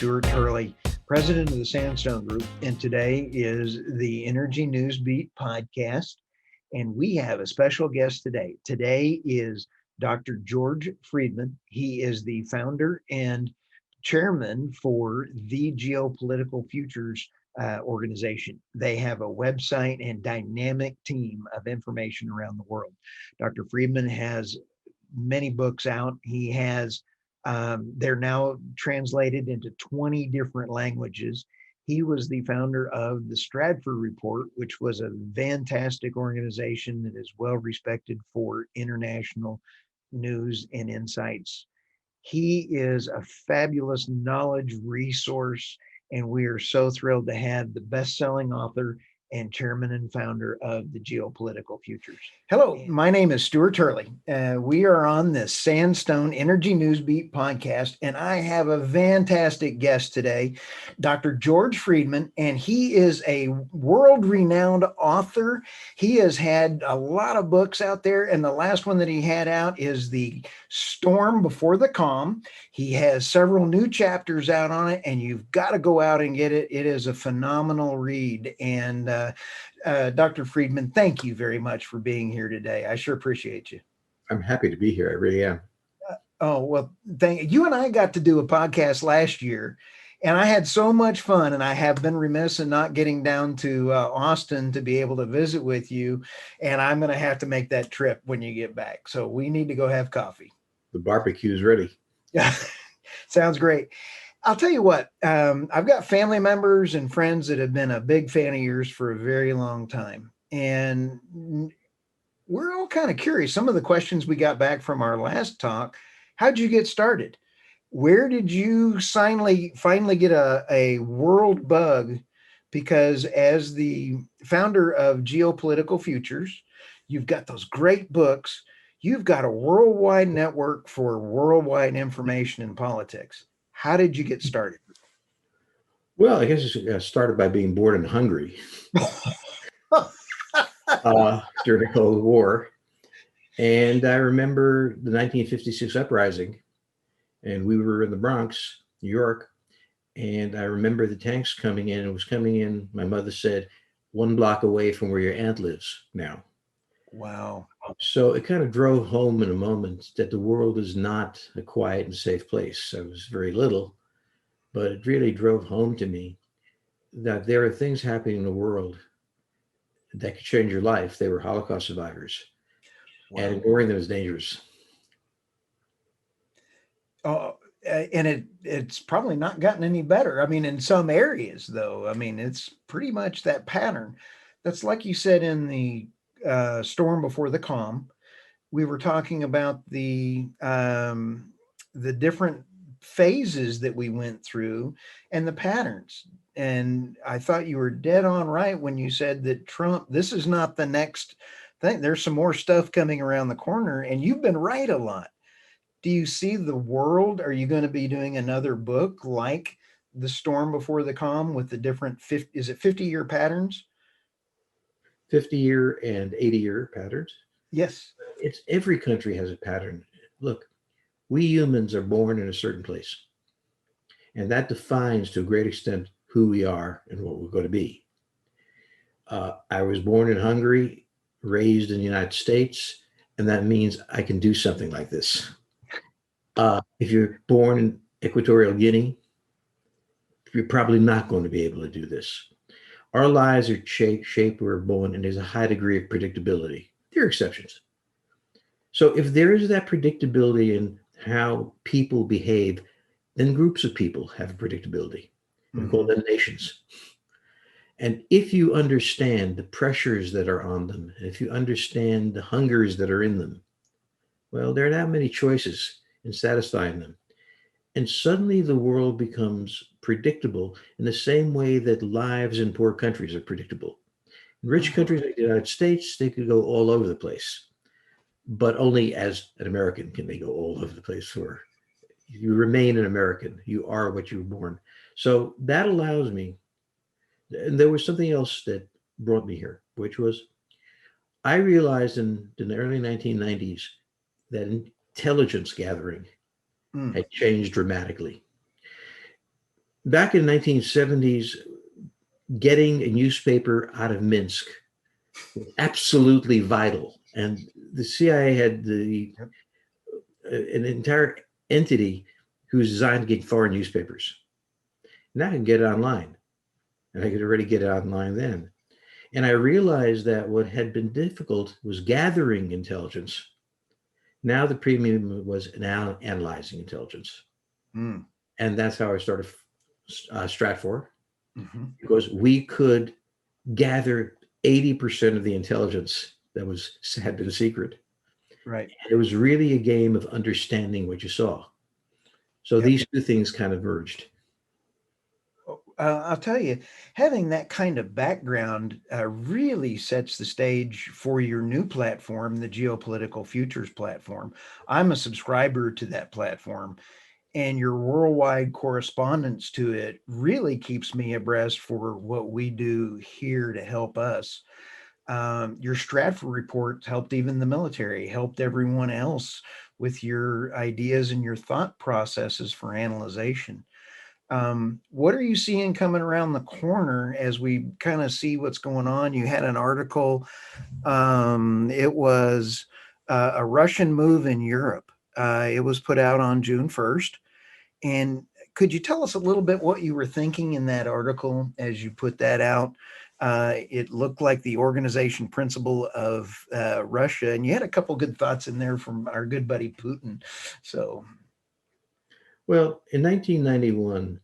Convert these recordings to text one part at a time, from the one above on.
Stuart Turley, president of the Sandstone Group, and today is the Energy News Beat podcast. And we have a special guest today. Today is Dr. George Friedman. He is the founder and chairman for the Geopolitical Futures organization. They have a website and dynamic team of information around the world. Dr. Friedman has many books out. He has they're now translated into 20 different languages. He was the founder of the Stratford Report, which was a fantastic organization that is well respected for international news and insights. He is a fabulous knowledge resource, and we are so thrilled to have the best-selling author and chairman and founder of the Geopolitical Futures. Hello, my name is Stuart Turley. We are on the Sandstone Energy News Beat podcast, and I have a fantastic guest today, Dr. George Friedman, and he is a world-renowned author. He has had a lot of books out there, and the last one that he had out is The Storm Before the Calm. He has several new chapters out on it, and you've got to go out and get it. It is a phenomenal read. And Dr. Friedman, thank you very much for being here today. I sure appreciate you. I'm happy to be here. I really am. Oh, well, thank you. And I got to do a podcast last year, and I had so much fun, and I have been remiss in not getting down to Austin to be able to visit with you. And I'm going to have to make that trip when you get back. So we need to go have coffee. The barbecue is ready. Yeah, sounds great. I'll tell you what, I've got family members and friends that have been a big fan of yours for a very long time. And we're all kind of curious. Some of the questions we got back from our last talk, how'd you get started? Where did you finally get a world bug? Because as the founder of Geopolitical Futures, you've got those great books. You've got a worldwide network for worldwide information in politics. How did you get started? Well, I guess it started by being born in Hungary during the Cold War. And I remember the 1956 uprising, and we were in the Bronx, New York. And I remember the tanks coming in. It was coming in, my mother said, 1 block away from where your aunt lives now. Wow. So it kind of drove home in a moment that the world is not a quiet and safe place. I was very little, but it really drove home to me that there are things happening in the world that could change your life. They were Holocaust survivors. Wow. And ignoring them is dangerous. Oh, and it's probably not gotten any better. I mean, in some areas, though, I mean, it's pretty much that pattern. That's like you said in the Storm Before the Calm. We were talking about the different phases that we went through and the patterns. And I thought you were dead on right when you said that Trump, this is not the next thing. There's some more stuff coming around the corner, and you've been right a lot. Do you see the world? Are you going to be doing another book like The Storm Before the Calm with the different 50-year patterns? 50-year and 80-year patterns. Yes. It's every country has a pattern. Look, we humans are born in a certain place, and that defines to a great extent who we are and what we're going to be. I was born in Hungary, raised in the United States, and that means I can do something like this. If you're born in Equatorial Guinea, you're probably not going to be able to do this. Our lives are shaped where we're born, and there's a high degree of predictability. There are exceptions. So if there is that predictability in how people behave, then groups of people have predictability. We call them nations. And if you understand the pressures that are on them, and if you understand the hungers that are in them, well, there are not many choices in satisfying them. And suddenly the world becomes predictable in the same way that lives in poor countries are predictable. In rich countries like the United States, they could go all over the place, but only as an American can they go all over the place. For you remain an American, you are what you were born. So that allows me, and there was something else that brought me here, which was I realized in the early 1990s that intelligence gathering had changed dramatically. back in the 1970s, getting a newspaper out of Minsk was absolutely vital. And the CIA had Yep. an entire entity who was designed to get foreign newspapers. Now I can get it online, and I could already get it online then. And I realized that what had been difficult was gathering intelligence. Now the premium was now analyzing intelligence. Mm. And that's how I started Stratfor, Hmm. because we could gather 80% of the intelligence that had been secret. Right. And it was really a game of understanding what you saw. So Yep. these two things kind of merged. I'll tell you, having that kind of background really sets the stage for your new platform, the Geopolitical Futures platform. I'm a subscriber to that platform, and your worldwide correspondence to it really keeps me abreast for what we do here to help us. Your Stratford reports helped even the military, helped everyone else with your ideas and your thought processes for analyzation. What are you seeing coming around the corner as we kind of see what's going on? You had an article, it was a Russian move in Europe. It was put out on June 1st. And could you tell us a little bit what you were thinking in that article as you put that out? It looked like the organization principle of Russia, and you had a couple good thoughts in there from our good buddy Putin. So, Well, in 1991,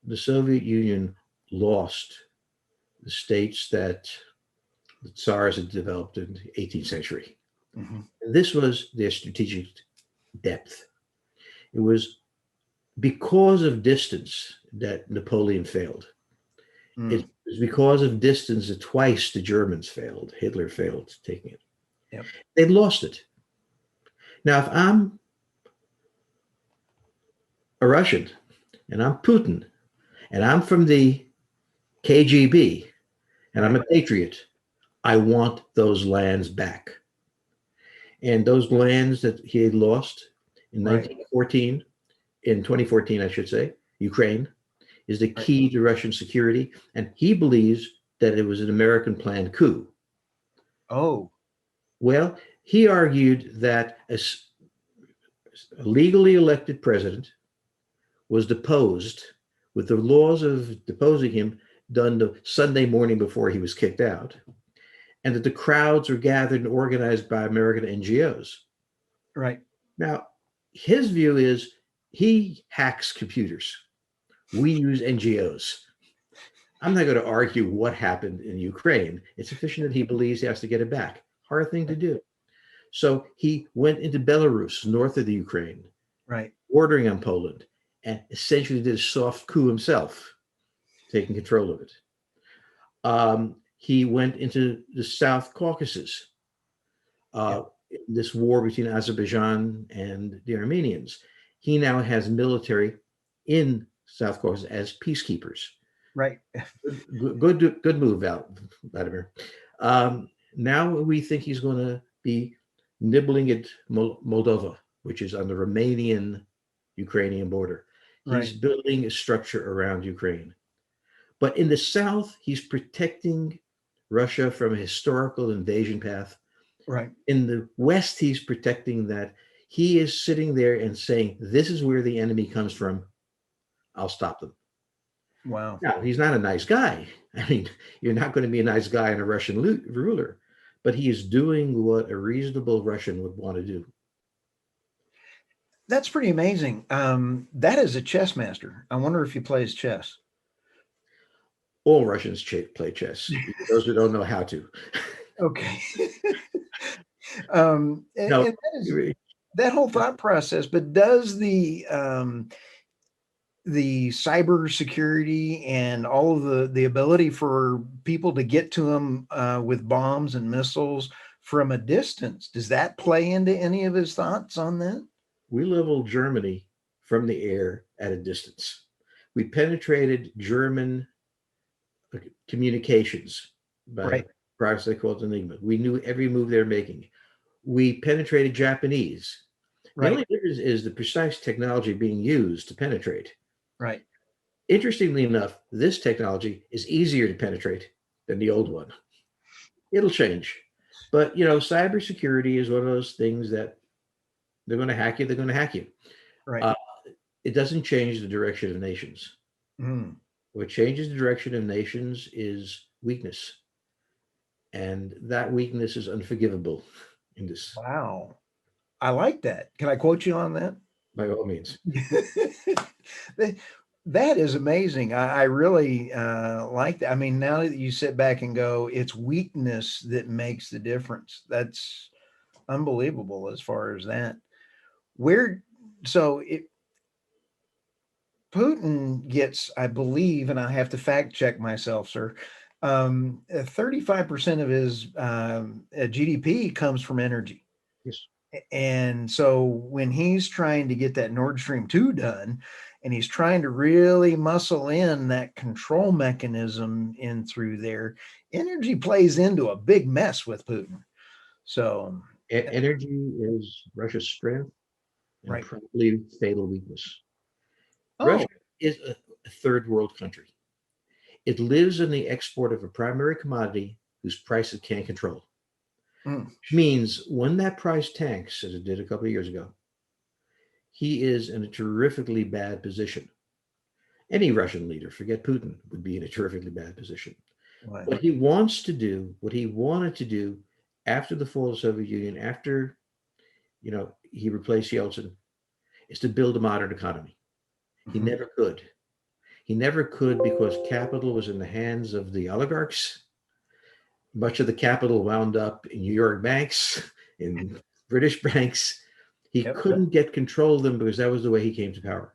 the Soviet Union lost the states that the Tsars had developed in the 18th century. mhm, And this was their strategic depth. It was because of distance that Napoleon failed. It mm, was because of distance that twice the Germans failed. Hitler failed taking it. yep, They lost it. Now, if I'm a Russian and I'm Putin and I'm from the KGB and I'm right, a patriot, I want those lands back. And those lands that he had lost in right, 1914, in 2014, I should say, Ukraine, is the right. key to Russian security. And he believes that it was an American planned coup. Oh, Well, he argued that a legally elected president was deposed with the laws of deposing him done the Sunday morning before he was kicked out, and that the crowds were gathered and organized by American NGOs. right, Now, his view is he hacks computers. We use NGOs. I'm not going to argue what happened in Ukraine. It's sufficient that he believes he has to get it back. Hard thing to do. So he went into Belarus, north of the Ukraine, right, bordering on Poland, and essentially did a soft coup himself, taking control of it. He went into the South Caucasus, yeah, uh, this war between Azerbaijan and the Armenians. He now has military in South Caucasus as peacekeepers. right, Good move out, Vladimir. Now we think he's going to be nibbling at Moldova, which is on the Romanian-Ukrainian border. He's right, building a structure around Ukraine. But in the south, he's protecting Russia from a historical invasion path. right. In the west, he's protecting that. He is sitting there and saying, this is where the enemy comes from. I'll stop them. Wow. Now, he's not a nice guy. I mean, you're not going to be a nice guy in a Russian ruler, but he is doing what a reasonable Russian would want to do. That's pretty amazing. That is a chess master. I wonder if he plays chess. All Russians play chess, those who don't know how to. Okay. No, And that is that whole thought process, but does the cyber security and all of the ability for people to get to them with bombs and missiles from a distance, does that play into any of his thoughts on that? we leveled Germany from the air at a distance. We penetrated German communications by Right, privacy called Enigma. We knew every move they were making. We penetrated Japanese. The right, only difference is the precise technology being used to penetrate. right. Interestingly enough, this technology is easier to penetrate than the old one. It'll change. But cybersecurity is one of those things that they're going to hack you, they're going to hack you. Right. Uh, it doesn't change the direction of nations. Mm. What changes the direction of nations is weakness. And that weakness is unforgivable in this, Wow. I like that. Can I quote you on that? by all means. That that is amazing. I really like that. I mean, now that you sit back and go, it's weakness that makes the difference. That's unbelievable as far as that. Where, so it, Putin gets, I believe, and I have to fact check myself, sir. 35% of his GDP comes from energy. Yes. And so when he's trying to get that Nord Stream 2 done, and he's trying to really muscle in that control mechanism in through there, energy plays into a big mess with Putin. So, Energy is Russia's strength and right. probably fatal weakness. Oh, Russia is a third world country. It lives in the export of a primary commodity whose price it can't control. mm, Which means when that price tanks, as it did a couple of years ago, he is in a terrifically bad position. Any Russian leader, forget Putin, would be in a terrifically bad position. wow. What he wants to do, what he wanted to do after the fall of the Soviet Union, after he replaced Yeltsin, is to build a modern economy. He Mhm. never could. He never could because capital was in the hands of the oligarchs. Much of the capital wound up in New York banks, in British banks. He Yep. couldn't get control of them because that was the way he came to power.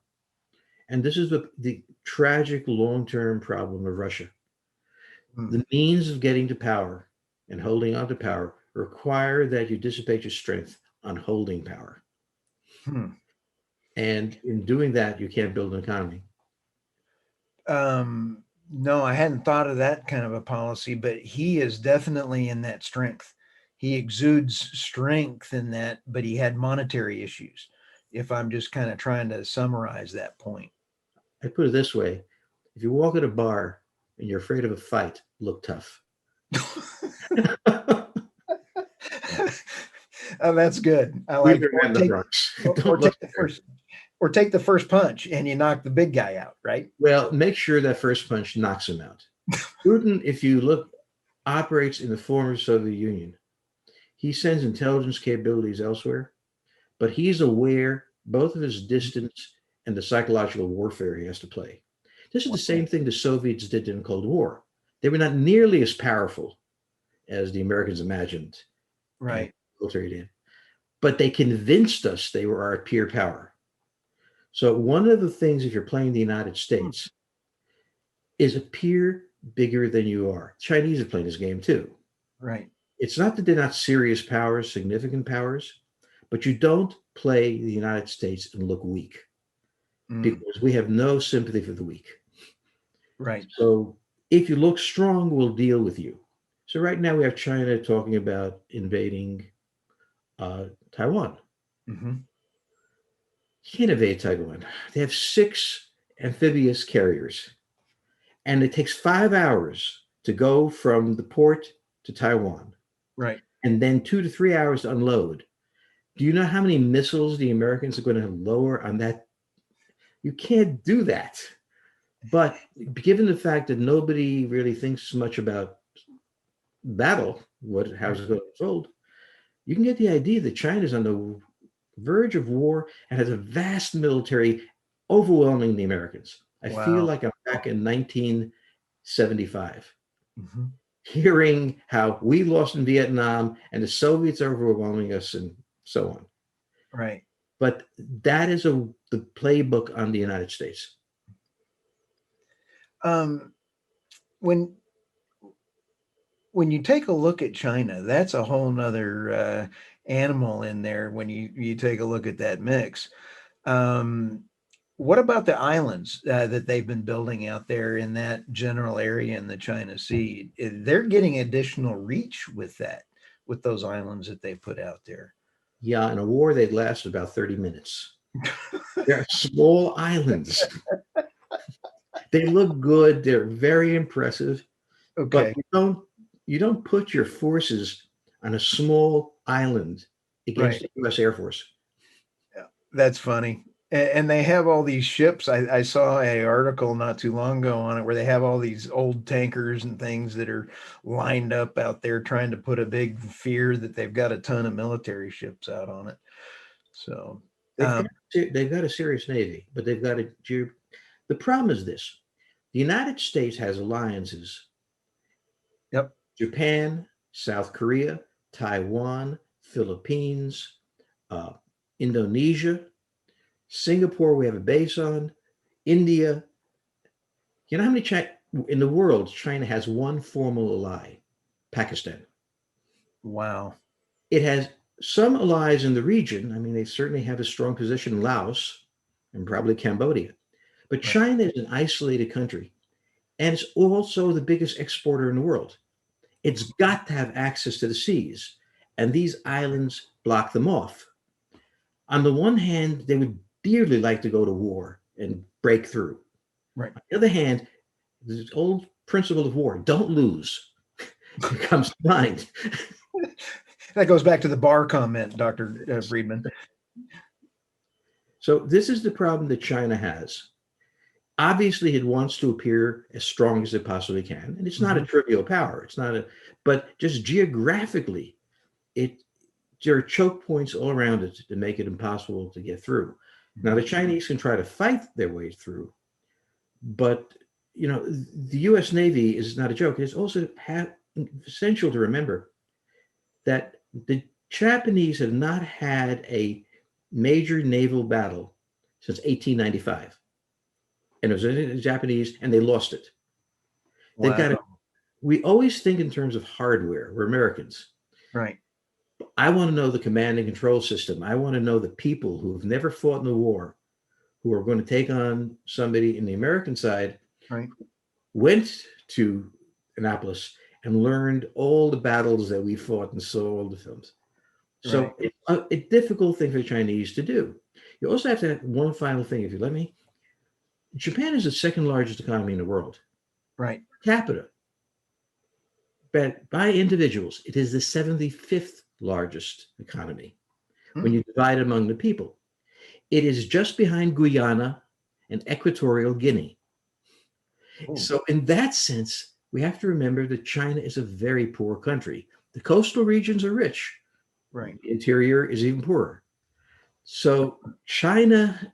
And this is the tragic long term problem of Russia. Mm, The means of getting to power and holding on to power require that you dissipate your strength on holding power. hmm. And in doing that, you can't build an economy. No, I hadn't thought of that kind of a policy, but he is definitely in that strength. He exudes strength in that, but he had monetary issues. If I'm just kind of trying to summarize that point. I put it this way: if you walk at a bar and you're afraid of a fight, look tough. Oh, that's good. I Leave like it it. around the Bronx. Don't Or look take the there. first punch and you knock the big guy out, right? Well, make sure that first punch knocks him out. Putin, if you look, operates in the former Soviet Union. He sends intelligence capabilities elsewhere, but he's aware both of his distance and the psychological warfare he has to play. This is the Wow. same thing the Soviets did in the Cold War. They were not nearly as powerful as the Americans imagined and Right. the military did, but they convinced us they were our peer power. So one of the things, if you're playing the United Hmm. States, is appear bigger than you are. Chinese are playing this game too. Right. It's not that they're not serious powers, significant powers, but you don't play the United States and look weak Mm, because we have no sympathy for the weak. right. So if you look strong, we'll deal with you. So right now we have China talking about invading Taiwan. Hmm. You can't invade Taiwan. They have 6 amphibious carriers, and it takes 5 hours to go from the port to Taiwan, Right. and then 2 to 3 hours to unload. Do you know how many missiles the Americans are going to lower on that? You can't do that. But given the fact that nobody really thinks much about battle, how's Right. it going to unfold, you can get the idea that China's on the verge of war and has a vast military overwhelming the Americans. I feel Wow. like I'm back in 1975, Hmm. hearing how we lost in Vietnam and the Soviets are overwhelming us and so on. Right. But that is the playbook on the United States. Um, when you take a look at China, that's a whole nother animal in there when you take a look at that mix. Um, what about the islands that they've been building out there in that general area in the China Sea? They're getting additional reach with that, with those islands that they put out there. Yeah, in a war, they'd last about 30 minutes. They're small islands. They look good. They're very impressive, but Okay, you don't put your forces on a small island against right. the U.S. Air Force. Yeah, that's funny. And they have all these ships. I saw a article not too long ago on it where they have all these old tankers and things that are lined up out there trying to put a big fear that they've got a ton of military ships out on it. So, They've got they've got a serious navy, but they've got a the problem is this: the United States has alliances: yep, Japan, South Korea, Taiwan, Philippines, uh, Indonesia, Singapore. We have a base on India. You know how many in the world China has one formal ally? Pakistan. wow, It has some allies in the region. I mean, they certainly have a strong position in Laos and probably Cambodia. But right, China is an isolated country, and it's also the biggest exporter in the world. It's got to have access to the seas, and these islands block them off. On the one hand, they would dearly like to go to war and break through. right. On the other hand, this old principle of war, don't lose, it comes to mind. That goes back to the bar comment, Dr. Friedman. So this is the problem that China has. Obviously, it wants to appear as strong as it possibly can, and it's not a Mhm. trivial power. It's not a, but just geographically, it there are choke points all around it to make it impossible to get through. Now, the Chinese can try to fight their way through, but the U.S. Navy is not a joke. It's also essential to remember that the Japanese have not had a major naval battle since 1895, and it was in the Japanese, and they lost it. They've got Wow, to. We always think in terms of hardware. We're Americans. right, I want to know the command and control system. I want to know the people who have never fought in the war, who are going to take on somebody in the American side, right, went to Annapolis and learned all the battles that we fought and saw all the films. right, So it's a difficult thing for the Chinese to do. You also have to have one final thing, if you let me. Japan is the second largest economy in the world right. per capita, but by individuals, it is the 75th largest economy when Hmm. you divide it among the people. It is just behind Guyana and Equatorial Guinea. Oh, So, in that sense, we have to remember that China is a very poor country. The coastal regions are rich, right. the interior is even poorer. So, China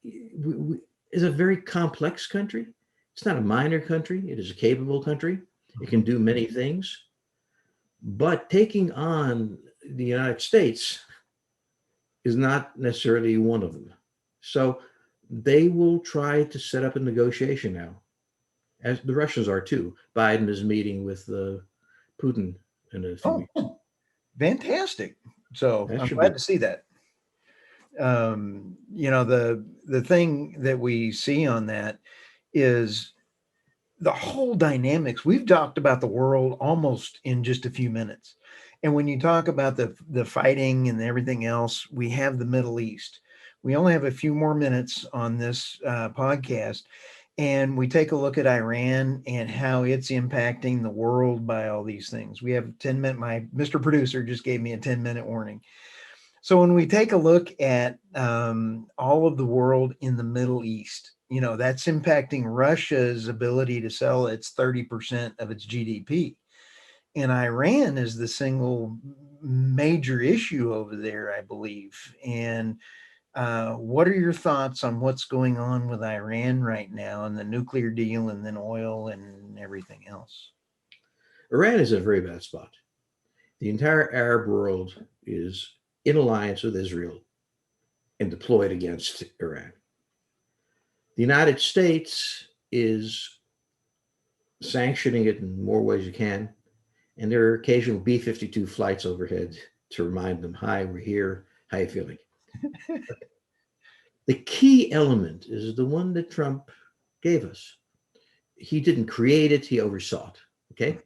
is a very complex country. It's not a minor country, it is a capable country. It can Mhm. do many things. But taking on the United States is not necessarily one of them. So, they will try to set up a negotiation now, as the Russians are too. Biden is meeting with Putin in a few weeks. Oh, fantastic. So That I'm should glad be. to see that. The thing that we see on that is the whole dynamics. We've talked about the world almost in just a few minutes. And when you talk about the fighting and everything else, we have the Middle East. We only have a few more minutes on this podcast, and we take a look at Iran and how it's impacting the world by all these things. We have 10 minute. My Mr. Producer just gave me a 10-minute warning. So when we take a look at all of the world in the Middle East, that's impacting Russia's ability to sell its 30% of its GDP. And Iran is the single major issue over there, I believe. And what are your thoughts on what's going on with Iran right now and the nuclear deal and then oil and everything else? Iran is in a very bad spot. The entire Arab world is in alliance with Israel and deployed against Iran. The United States is sanctioning it in more ways you can, and there are occasional B-52 flights overhead to remind them, "Hi, we're here. How you feeling?" The key element is the one that Trump gave us. He didn't create it; he oversaw it. Okay,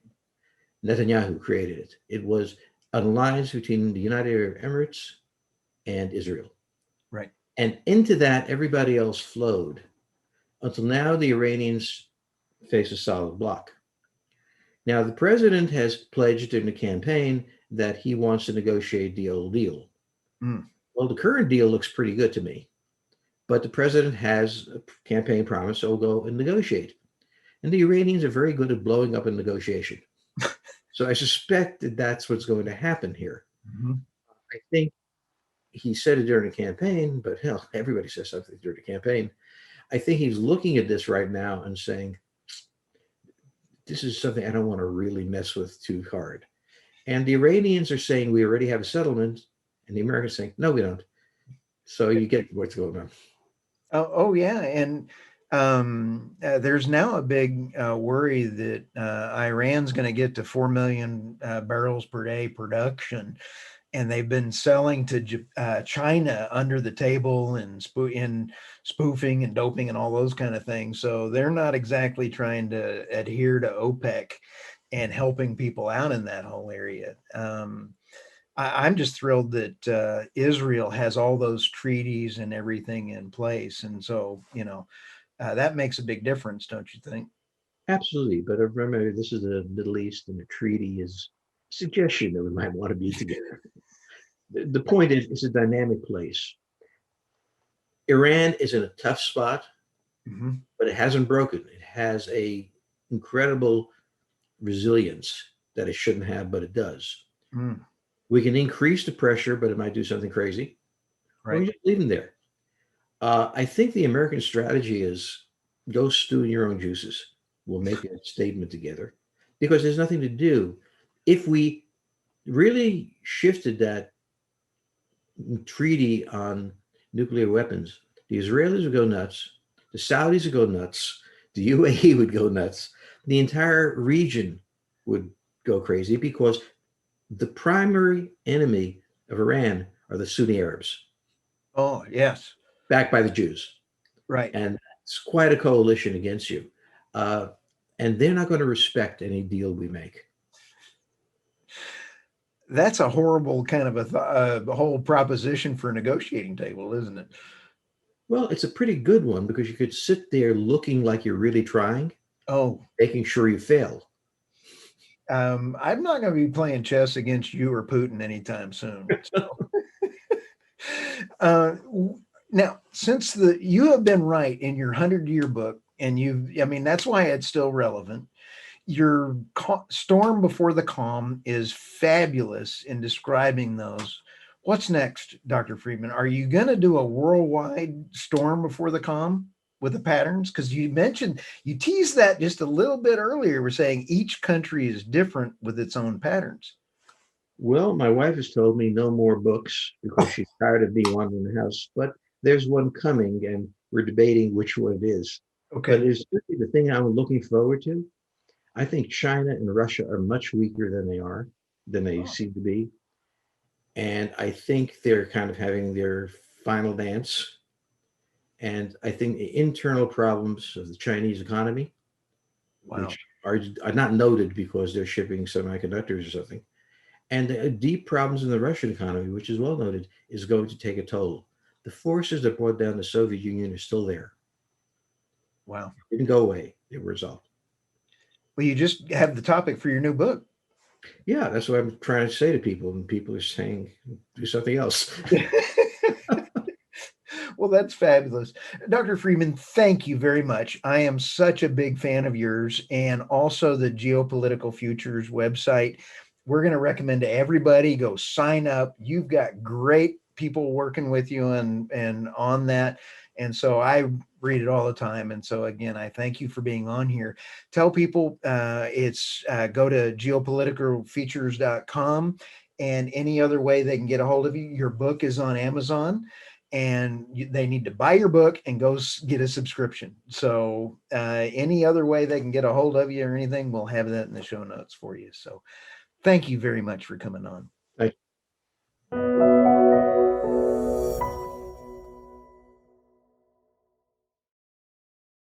Netanyahu created it. It was an alliance between the United Arab Emirates and Israel. Right. And into that, everybody else flowed. Until now, the Iranians face a solid block. Now, the president has pledged in the campaign that he wants to negotiate the old deal. Mm. Well, the current deal looks pretty good to me, but the president has a campaign promise, so we'll go and negotiate. And the Iranians are very good at blowing up a negotiation. So I suspect that that's what's going to happen here. Mhm. I think he said it during the campaign, but hell, everybody says something during the campaign. I think he's looking at this right now and saying, this is something I don't want to really mess with too hard. And the Iranians are saying we already have a settlement, and the Americans saying, no, we don't. So you get what's going on. Oh yeah, and there's now a big worry that Iran's going to get to 4 million barrels per day production, and they've been selling to China under the table and spoofing and doping and all those kind of things. So they're not exactly trying to adhere to OPEC and helping people out in that whole area. I'm just thrilled that Israel has all those treaties and everything in place, and so that makes a big difference, don't you think? Absolutely. But remember, this is the Middle East, and the treaty is a suggestion that we might want to be together. The point is, it's a dynamic place. Iran is in a tough spot, Hmm. but it hasn't broken. It has a incredible resilience that it shouldn't have, but it does. Mm, We can increase the pressure, but it might do something crazy, or we right. just leave them there. I think the American strategy is go stew in your own juices. We'll make a statement together because there's nothing to do. If we really shifted that treaty on nuclear weapons, the Israelis would go nuts, the Saudis would go nuts, the UAE would go nuts, the entire region would go crazy because the primary enemy of Iran are the Sunni Arabs, Oh yes, backed by the Jews. right. And it's quite a coalition against you. Uh, and they're not going to respect any deal we make. That's a horrible kind of a whole proposition for a negotiating table, isn't it? Well, it's a pretty good one because you could sit there looking like you're really trying, Oh, making sure you fail. I'm not going to be playing chess against you or Putin anytime soon. So. Uh, Now, since you have been right in your 100-year book, and I mean, that's why it's still relevant. Your storm before the calm is fabulous in describing those. What's next, Dr. Friedman? Are you going to do a worldwide storm before the calm with the patterns? Because you teased that just a little bit earlier. We're saying each country is different with its own patterns. Well, my wife has told me no more books because she's tired of me wandering the house, but there's one coming and we're debating which one it is. But Okay. it's really the thing I'm looking forward to. I think China and Russia are much weaker than they Oh, seem to be. And I think they're kind of having their final dance. And I think the internal problems of the Chinese economy, wow. which are not noted because they're shipping semiconductors or something, and the deep problems in the Russian economy, which is well noted, is going to take a toll. The forces that brought down the Soviet Union are still there. Wow. They didn't go away. They were resolved. Well, you just have the topic for your new book. Yeah, that's what I'm trying to say to people, and people are saying do something else. Well, that's fabulous. Dr. Freeman, thank you very much. I am such a big fan of yours and also the Geopolitical Futures website. We're going to recommend to everybody go sign up. You've got great people working with you and on that. And so I read it all the time. And so again, I thank you for being on here. Tell people it's go to geopoliticalfeatures.com and any other way they can get a hold of you. Your book is on Amazon and they need to buy your book and go get a subscription. So any other way they can get a hold of you or anything, we'll have that in the show notes for you. So thank you very much for coming on. Thank